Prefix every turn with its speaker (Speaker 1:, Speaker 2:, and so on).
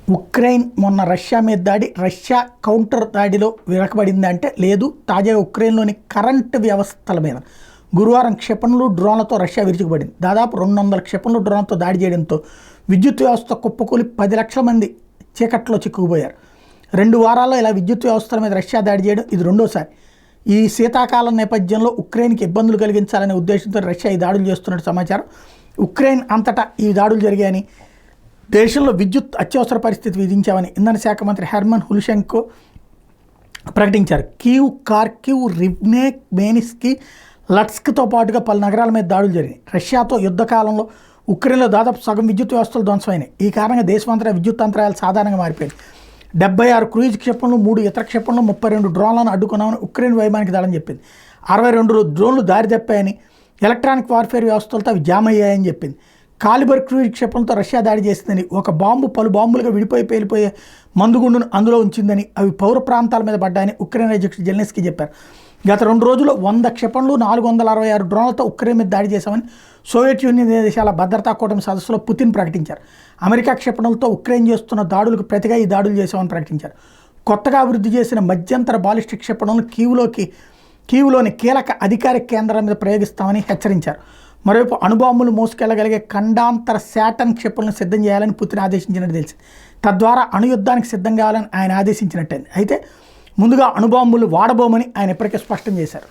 Speaker 1: Ukraine మొన్న Russia మీద దాడి, రష్యా కౌంటర్ దాడిలో వెనకబడింది అంటే లేదు. తాజాగా ఉక్రెయిన్లోని కరెంటు వ్యవస్థల మీద గురువారం క్షిపణులు, డ్రోన్లతో రష్యా విరుచుకుపడింది. దాదాపు 200 క్షిపణులు, డ్రోన్లతో దాడి చేయడంతో విద్యుత్ వ్యవస్థ కుప్పకూలి 10 లక్షల మంది చీకట్లో చిక్కుకుపోయారు. 2 వారాల్లో ఇలా విద్యుత్ వ్యవస్థల మీద రష్యా దాడి చేయడం ఇది రెండోసారి. ఈ శీతాకాలం నేపథ్యంలో ఉక్రెయిన్కి ఇబ్బందులు కలిగించాలనే ఉద్దేశంతో రష్యా ఈ దాడులు చేస్తున్నట్టు సమాచారం. ఉక్రెయిన్ అంతటా ఈ దాడులు జరిగాయని, దేశంలో విద్యుత్ అత్యవసర పరిస్థితి విధించామని ఇంధన శాఖ మంత్రి హెర్మన్ హుల్షెంకో ప్రకటించారు. కీవ్, కార్కివ్, రివ్నే, మేనిస్కి, లట్స్క్తో పాటుగా పలు నగరాల మీద దాడులు జరిగాయి. రష్యాతో యుద్ధకాలంలో ఉక్రెయిన్లో దాదాపు సగం విద్యుత్ వ్యవస్థలు ధ్వంసమైనాయి. ఈ కారణంగా దేశమంతటా విద్యుత్ అంతరాయాలు సాధారణంగా మారిపోయింది. 76 క్రూయిజ్ క్షిపణులు, 3 ఇతర క్షిపణులు, 32 డ్రోన్లను అడ్డుకున్నామని ఉక్రెయిన్ వైమానిక దళం చెప్పింది. 62 డ్రోన్లు దారి తప్పాయని, ఎలక్ట్రానిక్ వార్ఫేర్ వ్యవస్థలతో అవి జామ్ అయ్యాయని చెప్పింది. కాలిబర్ క్రూయిజ్ క్షిపణులతో రష్యా దాడి చేసిందని, ఒక బాంబు పలు బాంబులుగా విడిపోయి పేలిపోయే మందుగుండును అందులో ఉంచిందని, అవి పౌర ప్రాంతాల మీద పడ్డాయని ఉక్రెయిన్ అధ్యక్షుడు జెలెన్స్కీ చెప్పారు. గత 2 రోజుల్లో 100 క్షిపణులు, 466 డ్రోన్లతో ఉక్రెయిన్ మీద దాడి చేశామని సోవియట్ యూనియన్ దేశాల భద్రతా కూటమి సదస్సులో పుతిన్ ప్రకటించారు. అమెరికా క్షిపణులతో ఉక్రెయిన్ చేస్తున్న దాడులకు ప్రతిగా ఈ దాడులు చేశామని ప్రకటించారు. కొత్తగా అభివృద్ధి చేసిన మధ్యంతర బాలిస్టిక్ క్షిపణులను కీవ్లోని కీలక అధికారిక కేంద్రాల మీద ప్రయోగిస్తామని హెచ్చరించారు. మరోవైపు అణుబాంబులు మోసుకెళ్లగలిగే ఖండాంతర శాటన్ క్షిపణులను సిద్ధం చేయాలని పుతిన్ ఆదేశించినట్టు తెలిసింది. తద్వారా అణుయుద్ధానికి సిద్ధం కావాలని ఆయన ఆదేశించినట్టయింది. అయితే ముందుగా అణుబాంబులు వాడబోమని ఆయన ఇప్పటికే స్పష్టం చేశారు.